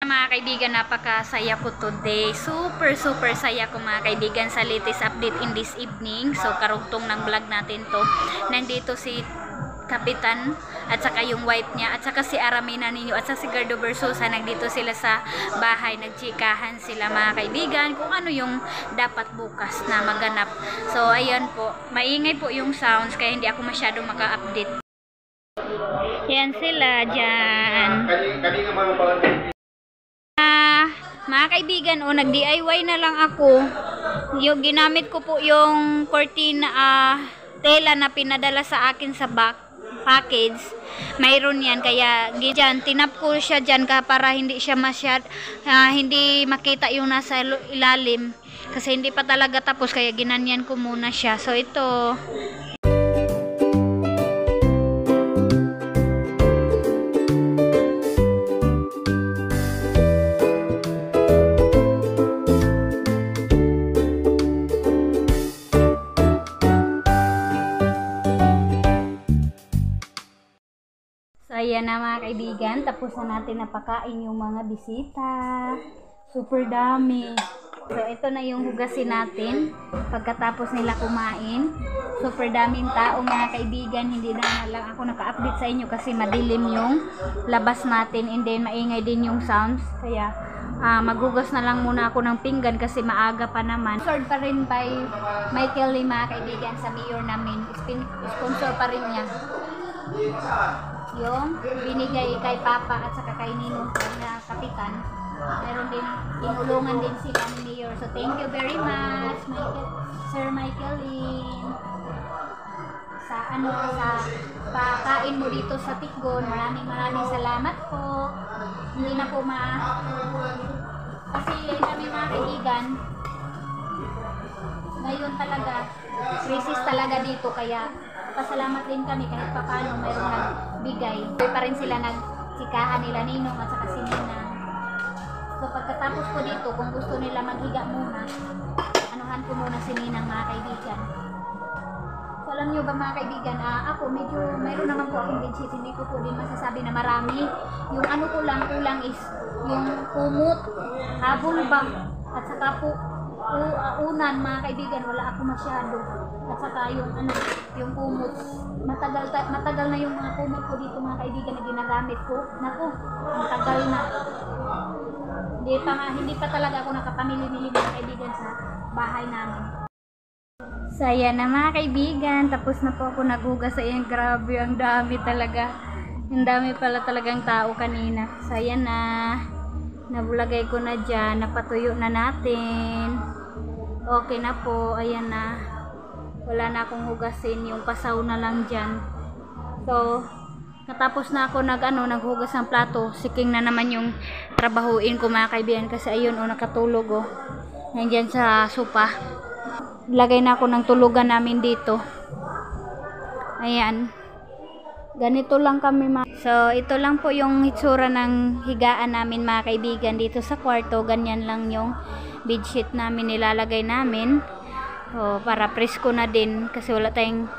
Mga kaibigan, napakasaya ko today. Super saya ko mga kaibigan sa latest update in this evening. So karugtong ng vlog natin to. Nandito si Kapitan at saka yung wife niya at saka si Aramina ninyo at saka si Gardo Versosa. Nagdito sila sa bahay, nagchikahan sila mga kaibigan kung ano yung dapat bukas na maganap. So ayan po, maingay po yung sounds kaya hindi ako masyadong maka-update. Yan sila dyan. Mga kaibigan, nag-DIY na lang ako. Yung ginamit ko po yung cortina tela na pinadala sa akin sa package. Mayroon yan, kaya dyan, tinap ko siya dyan para hindi siya hindi makita yung nasa ilalim. Kasi hindi pa talaga tapos, kaya ginanyan ko muna siya. So ito. Ayan na mga kaibigan, tapos na natin napakain yung mga bisita. Super dami. So ito na yung hugasin natin pagkatapos nila kumain. Super daming tao mga kaibigan, hindi na lang ako naka-update sa inyo kasi madilim yung labas natin and then maingay din yung sounds. Kaya maghugas na lang muna ako ng pinggan kasi maaga pa naman. Sponsored pa rin by Michael Lee mga kaibigan sa mayor namin. Sponsor pa rin niya. Yung binigay kay Papa at saka kay Ninong na Kapitan. Meron din, inulungan din sila ni Mayor. So thank you very much, Sir Michael Lin. Sa pakain mo dito sa Tikgon. Maraming salamat po. Hindi na po kasi kami mga kaibigan, ngayon talaga crisis talaga dito, kaya pasalamat din kami kahit paano mayroong nagbigay. Pa rin sila nagtsikahan nila Ninong at saka si Ninang. So pagkatapos ko dito, kung gusto nila maghiga muna, anuhan ko muna si Ninang mga kaibigan. So alam nyo ba mga kaibigan, ako medyo mayroon naman po akong bedsheet, hindi ko po din masasabi na marami. Yung ano ko lang kulang is yung kumot, habol ba, at saka po unan mga kaibigan, wala ako masyado. At saka yung kumot, matagal na yung mga kumot ko dito mga kaibigan na ginagamit ko. Naku, matagal na. Hindi pa talaga ako nakapamili-mili mga kaibigan sa bahay namin. Saya na mga kaibigan, tapos na po ako naghugas sa iyan. Grabe, ang dami talaga. Ang dami pala talagang tao kanina. Saya na. Nabulagay ko na dyan, napatuyo na natin. Okay na po, ayan na. Wala na akong hugasin, yung pasaw na lang dyan. So, natapos na ako naghugas ng plato. Siking na naman yung trabahuin ko mga kaibigan kasi ayun nakatulog nandyan sa sopa. Lagay na ako ng tulugan namin dito. Ayan. Ganito lang kami So, ito lang po yung itsura ng higaan namin mga kaibigan dito sa kwarto. Ganyan lang yung bedsheet namin nilalagay namin. Para presko na din kasi wala tayong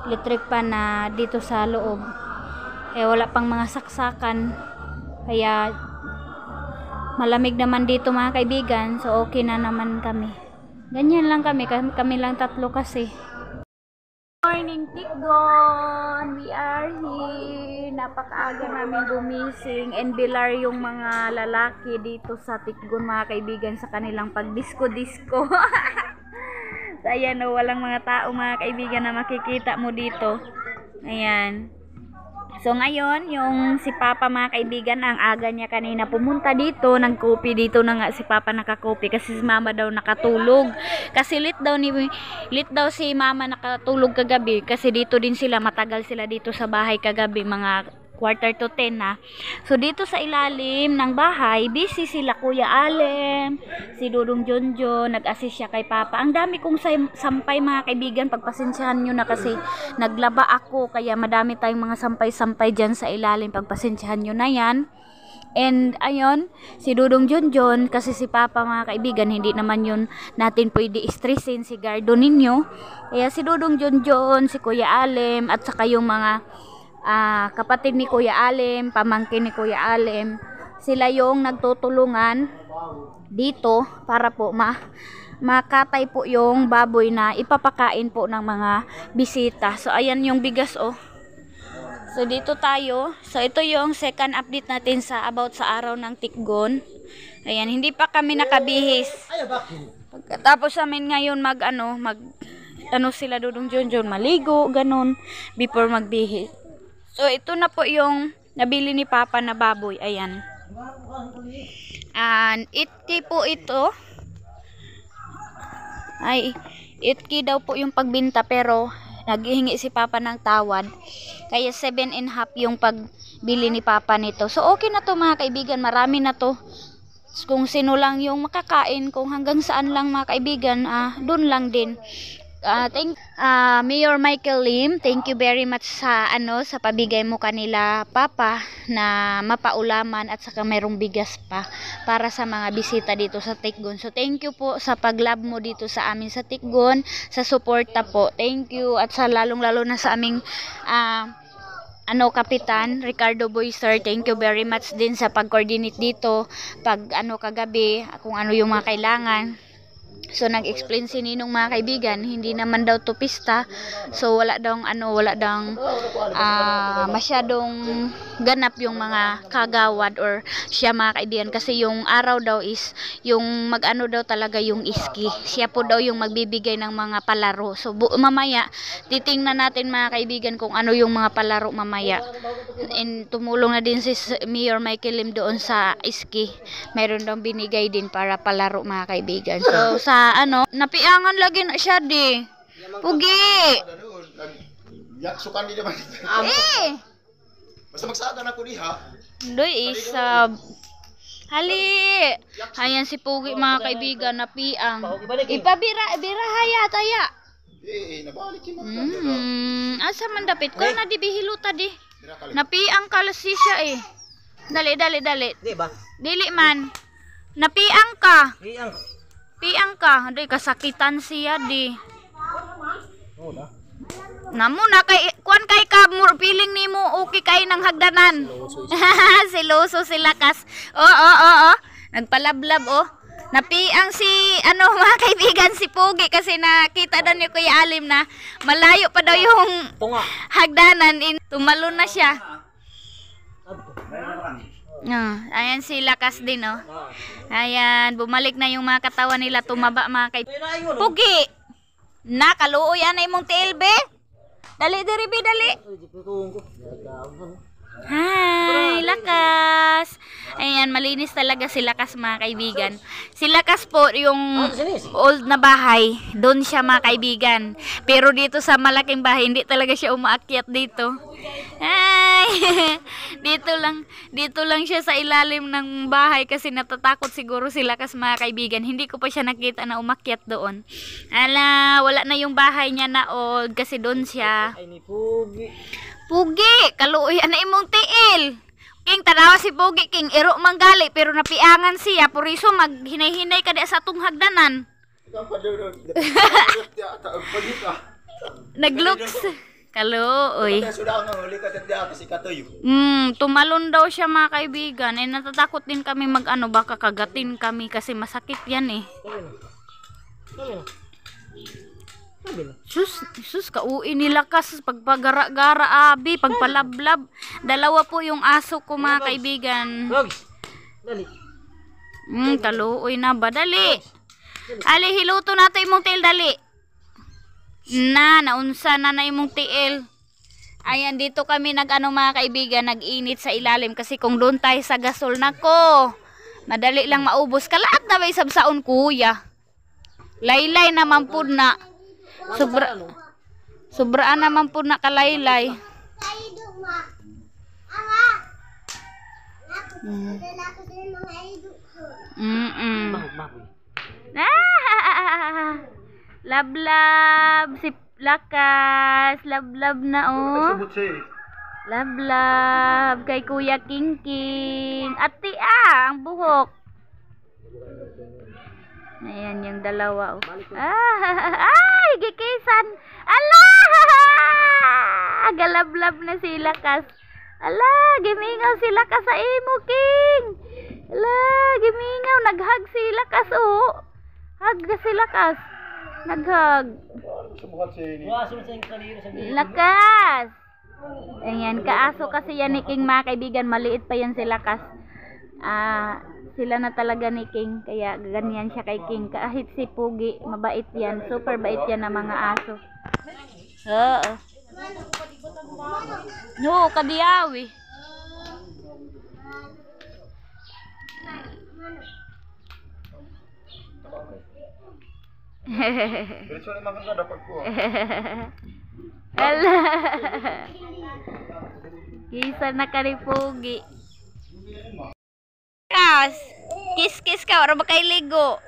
electric pan na dito sa loob. Wala pang mga saksakan. Kaya malamig naman dito mga kaibigan. So, okay na naman kami. Ganyan lang kami lang tatlo kasi. Morning Tikgon, we are here. Napakaaga namin gumising and bilar yung mga lalaki dito sa Tikgon mga kaibigan sa kanilang pagdisko-disko. So ayan walang mga tao mga kaibigan na makikita mo dito. Ayan. So ngayon yung si Papa mga kaibigan, ang aga niya kanina pumunta dito, nagkopi dito na nga si Papa nakakopi kasi si Mama daw nakatulog. Kasi lit daw si Mama nakatulog kagabi kasi dito din sila, matagal sila dito sa bahay kagabi, mga 9:45 na. So dito sa ilalim ng bahay, busy sila Kuya Alem, si Dudong Jonjo, nag-assist siya kay Papa. Ang dami kong sampay mga kaibigan, pagpasensyahan nyo na kasi naglaba ako, kaya madami tayong mga sampay-sampay dyan sa ilalim, pagpasensyahan nyo na yan. And ayun, si Dudong Jonjon, kasi si Papa mga kaibigan, hindi naman yun natin pwede stressin si Gardo ninyo. Kaya si Dudong Jonjon, si Kuya Alem, at saka yung mga kapatid ni Kuya Alem, pamangkin ni Kuya Alem, sila yung nagtutulungan dito para po makatay po yung baboy na ipapakain po ng mga bisita. So ayan yung bigas oh. So dito tayo. So ito yung second update natin sa about sa araw ng Tikgon. Ayan, hindi pa kami nakabihis. Pagkatapos namin ngayon mag sila Dudong Junjun maligo ganon before magbihis. So ito na po yung nabili ni Papa na baboy. Ayan. And 8K po ito. Ay 8K daw po yung pagbinta pero naghihingi si Papa ng tawad. Kaya 7.5 yung pagbili ni Papa nito. So okay na to mga kaibigan. Marami na to. Kung sino lang yung makakain, kung hanggang saan lang mga kaibigan, doon lang din. Mayor Michael Lim, thank you very much sa sa pabigay mo kanila Papa na mapaulaman at saka mayroong bigas pa para sa mga bisita dito sa Tikgon. So thank you po sa paglab mo dito sa amin sa Tikgon, sa suporta po. Thank you at sa lalong-lalo na sa aming Kapitan Ricardo Boy sir, thank you very much din sa pag-coordinate dito pag kagabi kung ano yung mga kailangan. So nag-explain si Ninong mga kaibigan, hindi naman daw to pista. So wala daw masyadong ganap yung mga kagawad or siya mga kaibigan kasi yung araw daw is yung daw talaga yung iski. Siya po daw yung magbibigay ng mga palaro. So mamaya titingnan natin mga kaibigan kung ano yung mga palaro mamaya. And tumulong na din si Mayor Michael Lim doon sa iski. Mayroon daw binigay din para palaro mga kaibigan. So sa napiangan lagi na siya di. Pugi. Yaksukan di naman. Basta magsaga na ko diha. Doy isab. Hali. Ayan si Pugi mga kaibigan napiang. Ibira haya taya. Nabalik yung asa man dapit ko na di bihiluta di. Napiang kalasi siya eh. Dali. Di ba? Dili man. Napiang ka. Iyang. Adoy kasakitan siya di. Namo na kay kuan kay ka feeling nimo okay kay nang hagdanan. Siloso sila kas. Oo. Nagpalablab oh. Napiang si mga kaibigan si Pugi kasi nakita daw ni Kuya Alim na malayo pa daw yung hagdanan. Tumalon na siya. Ayan si Lakas din oh. Ayan, bumalik na yung mga katawan nila, tumaba mga kaibigan. Pugi! Nakaluoy yan na imong TLB? Dali, dali. Hi, Lakas! Ayan, malinis talaga si Lakas mga kaibigan. Si Lakas po yung old na bahay, doon siya mga kaibigan. Pero dito sa malaking bahay, hindi talaga siya umaakyat dito. Hi! dito lang siya sa ilalim ng bahay kasi natatakot siguro si Lakas mga kaibigan. Hindi ko pa siya nakita na umakyat doon. Wala na yung bahay niya na old kasi doon siya. Ay ni Pugi. Pugi, kaluoy na imong tiil. King tanawa si Pugi king iro manggali pero napiangan siya puriso maghinay-hinay ka di sa atong hagdanan. Naglooks. Kaluoy. Tumalon daw siya mga kaibigan. Natatakot din kami baka kagatin kami kasi masakit yan eh. Sus, kauwi nila kas pagpagara-gara abi, pagpalablab. Dalawa po yung aso ko mga kaibigan. Dali. Kaluoy na ba? Dali. Ali, hiluto nato imong tiil, dali. Naunsa na imong tiil. Ayan, dito kami mga kaibigan, nag-init sa ilalim kasi kung doon tayo sa gasol nako. Madali lang maubos. Kalaat na ba isabsaon kuya? Laylay naman po na. Sobraan naman po na kalaylay. Lablab si Lakas, lablab na oh. Lablab kay Kuya Kingking. Ati ang buhok. Ayan yung dalawa oh. Ay, gikisan. Allah! Galablab na si Lakas. Ala, gimingaw sila ka sa imo, King. Ala, gimingaw. Naghag sila kas, oh. Hag sila kas. Naghag. Subukan si ini. Lakas. Ayan, kaaso kasi yan ni King, mga kaibigan. Maliit pa yan sila kas. Sila na talaga ni King. Kaya ganyan siya kay King. Kahit si Pugi, mabait yan. Super bait yan ng mga aso. Oo. No, kadiyawi. Diretso na lang ka dapat ko. Ala. Kisa na ka ni Pugi. Kiss ka, wala ba kay ligo?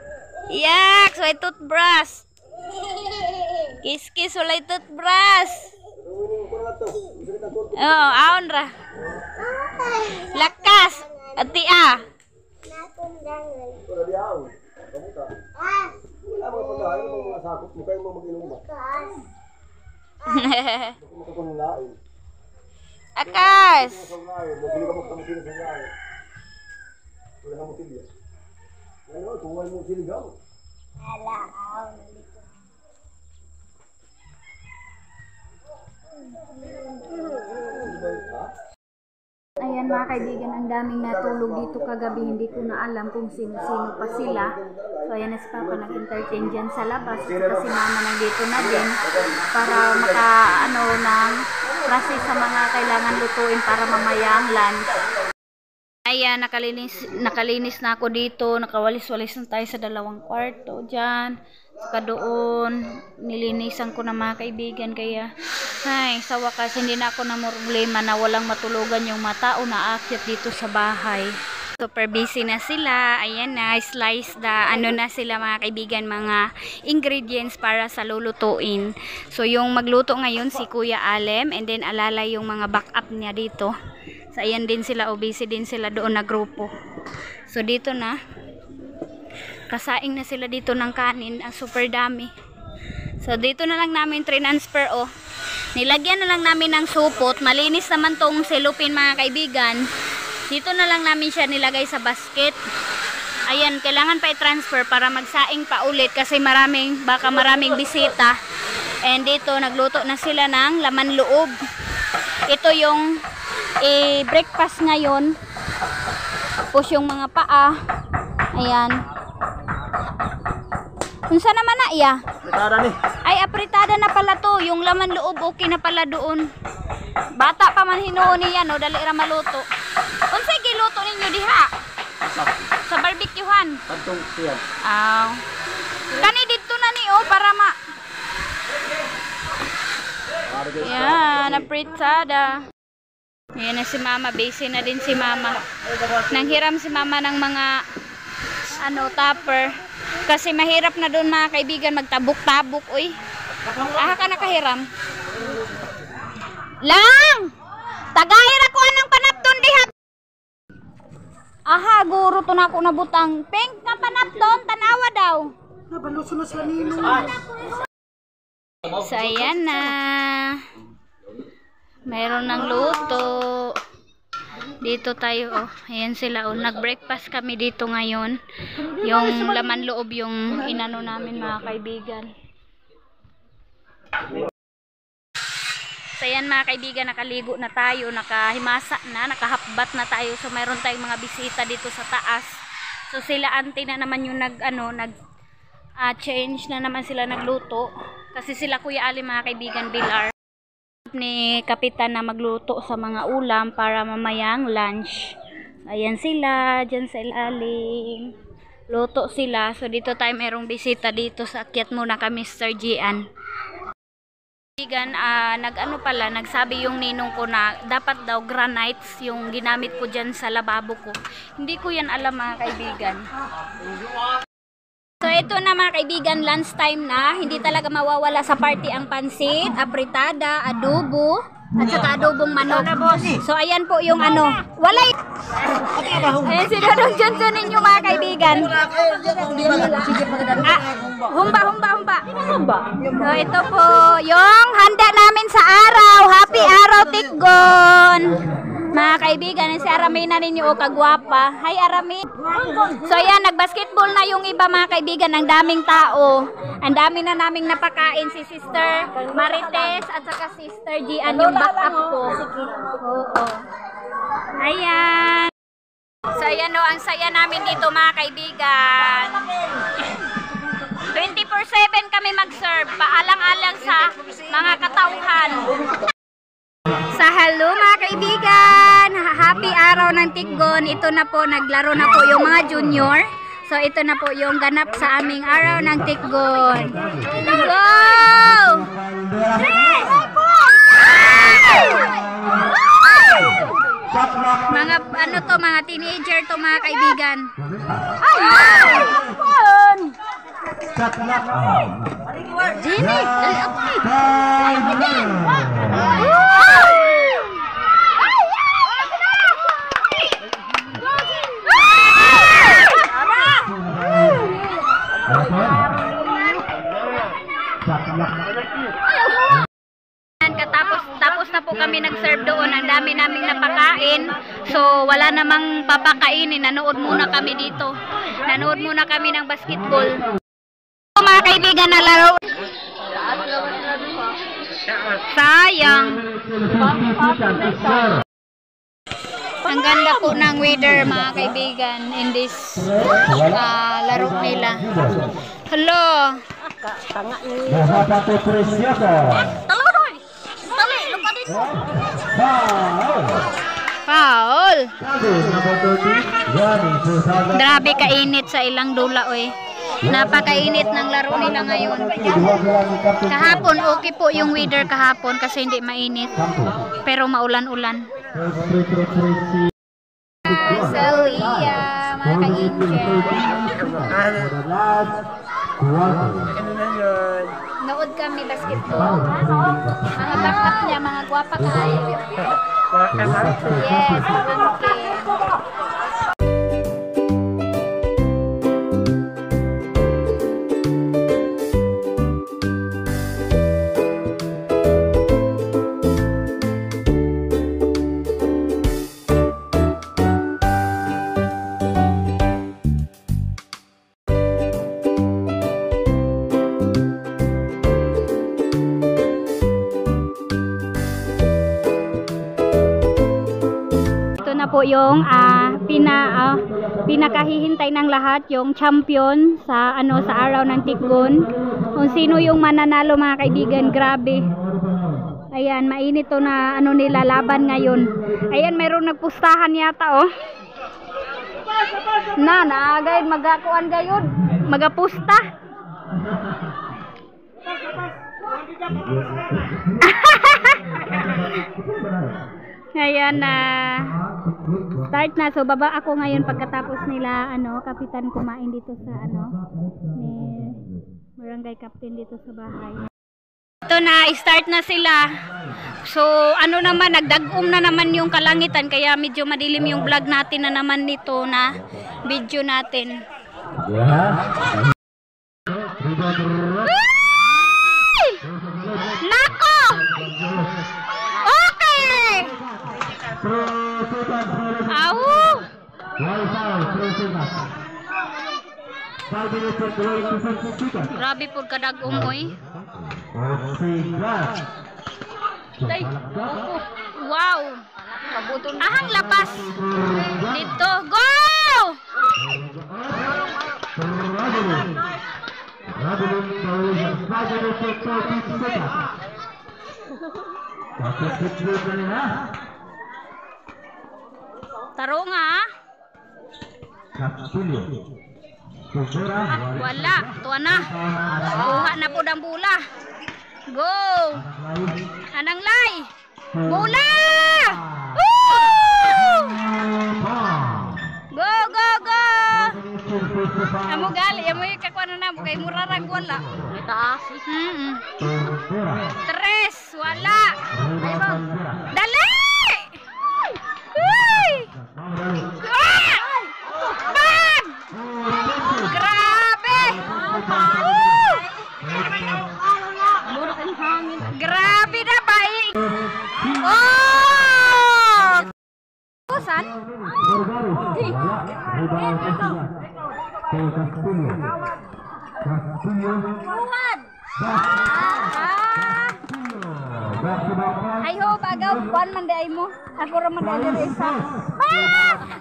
Yak, so ay toothbrush. Kiss, wala toothbrush. Oh, aon ra. Lakas, ati Akas. Ayan mga kaibigan, ang daming natulog dito kagabi. Hindi ko na alam kung sino-sino pa sila. So ayan na si Papa nag-entertain dyan sa labas. Kasi si Mama nandito na din para ng process sa mga kailangan lutuin para mamaya ang lunch. Ayan, nakalinis na ako dito. Nakawalis-walis na tayo sa 2 kwarto dyan. Saka doon, nilinisan ko na mga kaibigan. Kaya, sa wakas, hindi na ako na problema na walang matulugan yung mata o naakyat dito sa bahay. Super busy na sila. Ayan na, slice na sila mga kaibigan, mga ingredients para sa lulutuin. So, yung magluto ngayon si Kuya Alem, and then alala yung mga backup niya dito. So, ayan din sila, busy din sila doon na grupo. So, dito na. Kasaing na sila dito ng kanin. Ang super dami. So, dito na lang namin transfer, oh. Nilagyan na lang namin ng supot. Malinis naman tong cellophane, mga kaibigan. Dito na lang namin siya nilagay sa basket. Ayan, kailangan pa i-transfer para magsaing pa ulit kasi baka maraming bisita. And dito, nagluto na sila ng laman loob. Ito yung breakfast ngayon. Tapos yung mga paa. Ayan. Unsa naman na iya? Apritada ni. Ay, apritada na pala to. Yung laman loob, okay na pala doon. Bata pa man hinuon niya, no? Dali ra maluto. Unsay giluto ninyo diha? Sa barbecuehan. Pantong siyan. Kani dito na ni, oh, para Yan, apritada. Yan na si Mama. Busy na din si Mama. Nanghiram si Mama ng mga tupper. Kasi mahirap na doon mga kaibigan magtabok-tabok. Uy. Ka nakahiram. Lang! Tagahir ako anang panapton diha. Guro to na ako nabutang. Pink na panapton, tanawa daw. Nabaluso na sa nino. So, ayan na. Mayroon ng luto. Dito tayo, oh. Ayan sila, oh. Nag-breakfast kami dito ngayon. Yung laman loob yung inano namin, mga kaibigan. So, ayan mga kaibigan, nakaligo na tayo, nakahimasa na, nakahapbat na tayo. So, mayroon tayong mga bisita dito sa taas. So, sila auntie na naman yung change na naman sila nagluto. Kasi sila Kuya Ali, mga kaibigan, Bilar ni Kapitan na magluto sa mga ulam para mamayang lunch. Ayan sila, dyan sa ilalim. Luto sila. So, dito tayo mayroong bisita dito sa akyat muna kami, Mr. Gian. Nagsabi yung ninong ko na dapat daw granites yung ginamit ko dyan sa lababo ko. Hindi ko yan alam, mga kaibigan. So, ito na mga kaibigan, lunch time na. Hindi talaga mawawala sa party ang pansit, apritada, adobo, at saka adobong manok. So, ayan po yung walay. Ayan si Dodong Johnson ninyo, mga kaibigan. Humba. So, ito po yung handa namin sa araw. Happy araw, Tikgon. Mga kaibigan, si Aramina ninyo o kagwapa. Hi Arami. So ayan, nagbasketball na yung iba mga kaibigan. Ang daming tao. Ang dami na naming napakain si Sister Marites at saka Sister Gian yung backup ko. Oo. Ayan. So ayan o, ang saya namin dito mga kaibigan. 24/7 kami mag-serve. Paalang-alang sa mga katauhan. Sa hello mga kaibigan, happy araw ng Tiggon. Ito na po, naglaro na po yung mga junior. So ito na po yung ganap sa aming araw ng Tiggon. Go! Mga ano to, mga teenager to mga kaibigan. Jimmy, dali ako Tapos na po kami nag-serve doon. Ang dami naming napakain. So wala namang papakainin. Nanood muna kami dito. Nanood muna kami ng basketball. Mga kaibigan na laro. Sayang. Ang ganda po ng weather mga kaibigan in this laro nila. Hello. Foul. Grabe kainit sa ilang dula oy. Napakainit ng laro nila ngayon. Kahapon okay po yung weather kahapon kasi hindi mainit. Pero maulan-ulan. Salia, mga ka-angel. Nood kami basketball. Mga backup niya, mga gwapa kayo. Yes, okay. Na po yung pinakahihintay ng lahat, yung champion sa sa araw ng Tiggon. Kung sino yung mananalo mga kaibigan, grabe. Ayan, mainit to na nila laban ngayon. Ayan, mayroong nagpustahan yata oh. Naagay magakuan gayud, magapusta. Ayan na. Start na. So baba ako ngayon pagkatapos nila kapitan kumain dito sa ni barangay captain dito sa bahay. Ito na, start na sila. So naman, nagdagom na naman yung kalangitan kaya medyo madilim yung vlog natin na naman dito na video natin. Nako! Au! Grabe po kadagong oy. Wow! Ahang lapas. Dito, go! Taro nga. Wala. Tuwa na. Kuha na po ng bula. Go. Anang lay. Bula. Woo! Go, go, go. Amo gali. Amo yung kakuha na mo. Kay murarag wala. Itaas. Tres. Wala. Dali. Grabe! Grabe na ba? Oh! Ay ho, bagaw, kuan man day mo. Ako ra man day isa.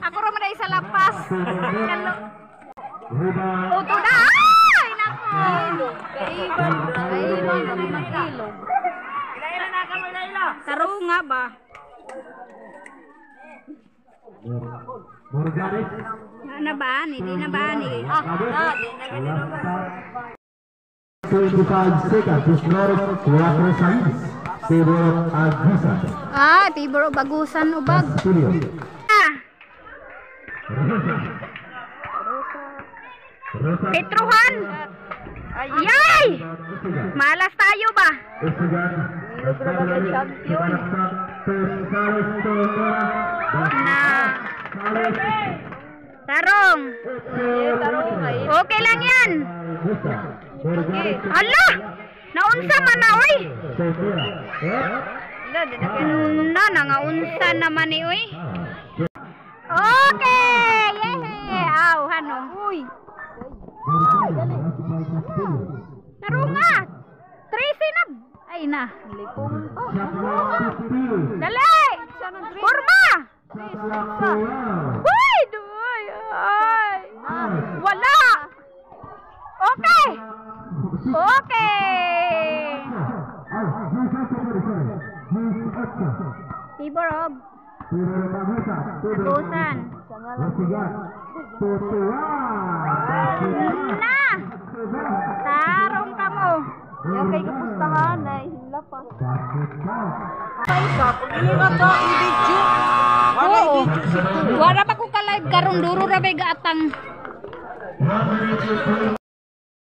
Ako ra man day isa lapas. Uto na. Ay nako. Kaiban kami magkilog. Ilaila na kami ilaila. Taro nga ba? Na ba ni? Di na ba ni? Di na ganito ba? 25 seconds, just Norris, 4 seconds. Tibor Agusan. Tibor Bagusan ubag. Petruhan. Yay! Malas tayo ba? Tarong. Okay lang yan. Allah! Naunsa man na oy. Nangaunsa naman ni oy. Okay! Yay! Aw, hano. Uy. Narunga. 13 na. Ay na. Dali! Kurma! Uy! Duy! Ay! Wala! Okay! Okay! Tibor Ob. Agusan. Na! Tarong ka mo. Yung kay kapustahan ay hila pa. Oo. Wala pa ko ka-live karon duro ra bay gaatang.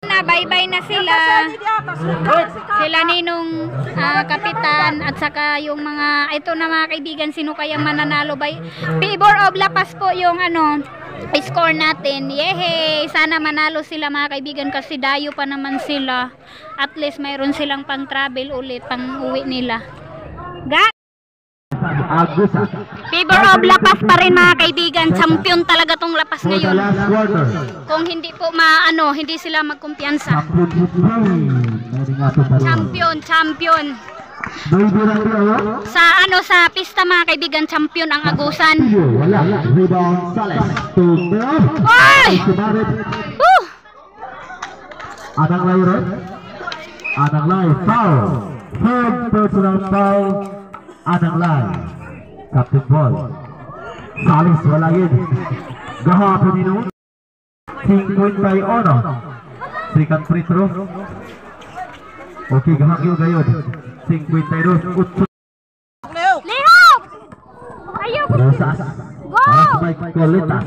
Na bye-bye na sila. Sila ninong kapitan at saka yung mga ito na mga kaibigan, sino kayang mananalo by Tibor of Lapas po yung score natin. Yehey! Sana manalo sila mga kaibigan kasi dayo pa naman sila. At least mayroon silang pang travel ulit, pang uwi nila. Tibor of Lapas pa rin mga kaibigan. Champion talaga tong Lapas ngayon. Kung hindi po hindi sila magkumpiyansa. Champion. Sa pista mga kaibigan, champion ang Agusan. Oy! Anang Lai foul. Third personal foul. Anang Lai. Captain Ball. Salis wala yun. Gahapon nino. 51. Second free throw. Okay, gahapon gayon. 52. Utso. Lihok! Ayaw ko. Rosas. Go! Para sa Colitas.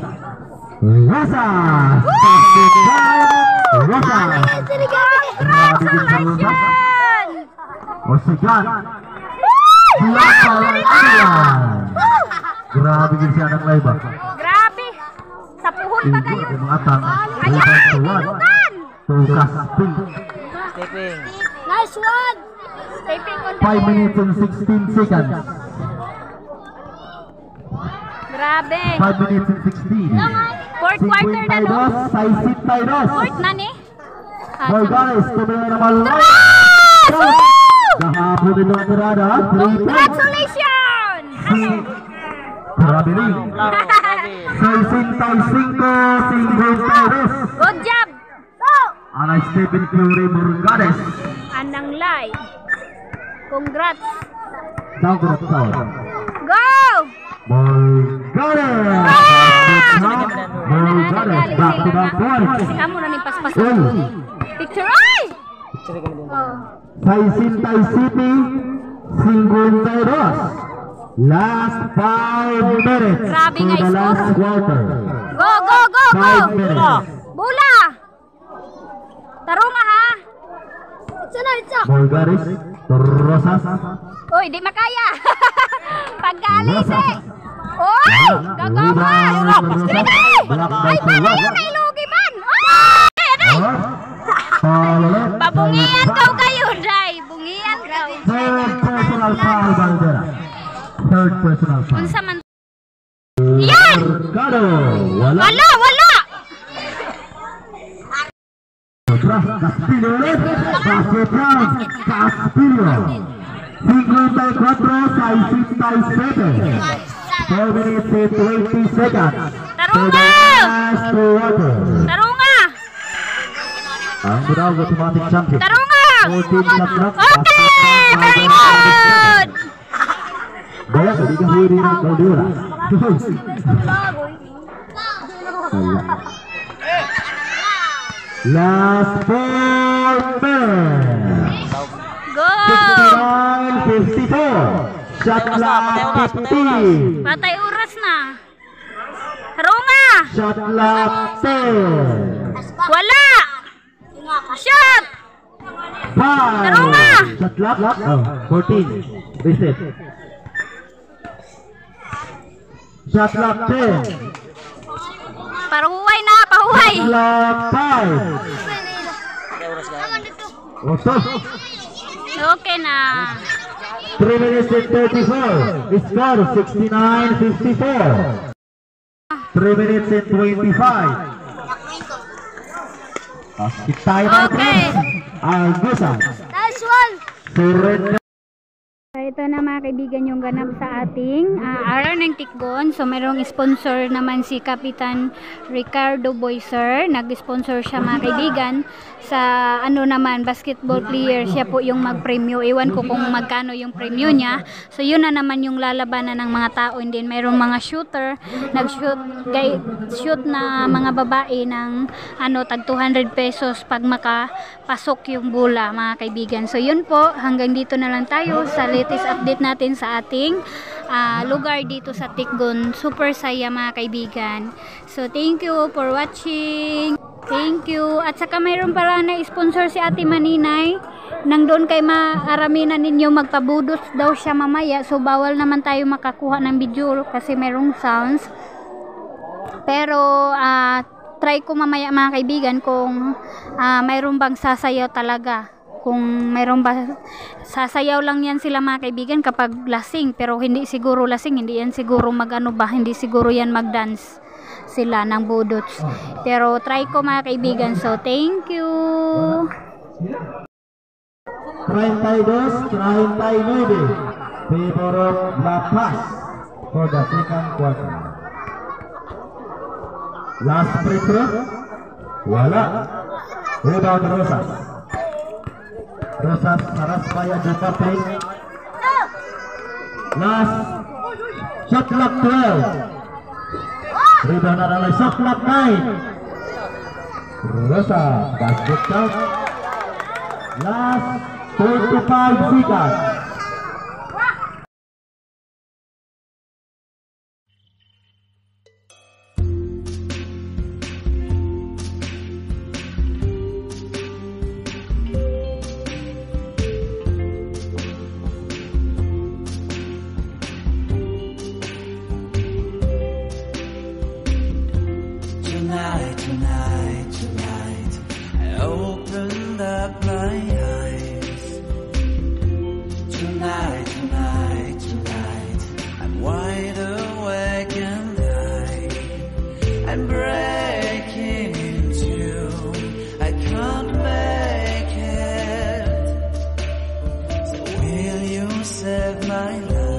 Rosas. Rosas. Congratulations! Osigan. Grabe din siya ng live. Grabe! Sa puhon pa kayo! Ayan! Tinugan! Tugas ping. Nice one! Taping on the 5 minutes and 16 seconds. Grabe! 5 minutes and 16. Fourth quarter na no? Saisit Tayros. Fourth na ni? Boy guys, tumingin naman lang. Gahapon din ang tirada. Congratulations! Grabe rin. 65 single Tayros. Good job! Alay Stephen Curry Morgades. Anang Lai. Congrats! Down to the foul. Go! Morgades. Morgades. Back to the point. Kamu na ni paspas. Uy. Picture ay! Saisintay City, single Tayros. Last 5 minutes Grabe for nga the last score. quarter. Go, go, go, go! 5 minutes. Bula! Tarunga ha! Itsa! Morgades, Rosas. Uy, di makaya! Pagkalis eh! Uy! Gagawa! Sige! Ay, paano yun? Ay, lugi man! Ay! Babungian kau kayo, Day! Bungian kau! Third personal foul, Bandera. Third personal foul. Unsa man? Yan! Mercado, wala. Wala! Contra Castillo ulit. Basket round. Castillo. 54-67. 4 minutes and 20 seconds. Tarunga! Tarunga! Ang Burao automatic champion. Tarunga! 14 shot clock. Okay! Very good! Gaya dari kahuri ng Caldera. Last 4 minutes. Go! 59-54. Shot clock 15. Patay oras na. Tarunga! Shot clock 10. Wala! Shot! 5. Tarunga! Shot clock 14. Reset. Shot clock 10. Pahuway na, pahuway! Shot clock 5. Oto. Okay na. 3 minutes and 34. Score 69-54. 3 minutes and 25. Basket time out. Okay. Agusan. Nice one! Surrender. So ito na mga kaibigan yung ganap sa ating araw ng Tikgon. So mayroong sponsor naman si Kapitan Ricardo Boyser. Nag-sponsor siya mga kaibigan sa ano naman basketball player. Siya po yung mag-premyo. Iwan ko kung magkano yung premyo niya. So yun na naman yung lalabanan ng mga tao. And then mayroong mga shooter. Nag-shoot na mga babae ng ano tag 200 pesos pag makapasok yung bola mga kaibigan. So yun po. Hanggang dito na lang tayo sa latest update natin sa ating lugar dito sa Tikgon. Super saya mga kaibigan. So thank you for watching. Thank you. At saka mayroon pala na sponsor si Ate Maninay. Nang doon kay maaraminan ninyo magpabudos daw siya mamaya. So bawal naman tayo makakuha ng video kasi mayroong sounds. Pero try ko mamaya mga kaibigan kung mayroon bang sasayaw talaga. Kung mayroon ba sasayaw lang yan sila mga kaibigan kapag lasing, pero hindi siguro lasing, hindi yan siguro magano ba, hindi siguro yan magdance sila ng budots. Pero try ko mga kaibigan. So thank you. 32-39 favor of La Paz for the second quarter. Last free throw. Wala. Rebound Rosas. Rosas Saraspaya Duparte. Last shot clock 12. Rebound adalah shot clock 9. Rosas basket count. Last 25 seconds. Tonight, I opened up my eyes. Tonight, I'm wide awake and I'm breaking into. I can't make it. So will you save my life?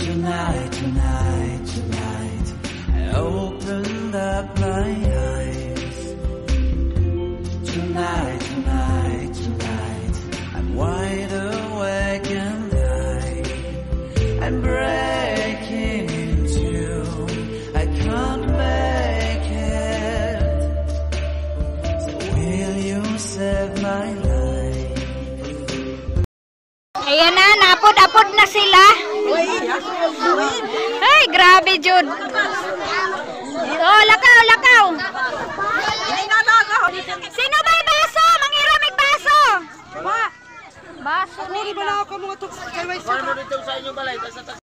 Tonight, I opened up my eyes. Tonight, I'm wide awake and I'm breaking into. I can't make it. So will you save my life? Ayan na, napod-apod na sila. Ay, grabe Jud. Oh, lakaw. Sino ba yung baso? Mangiramig baso. Baso. Puro ba na ako mga tuk?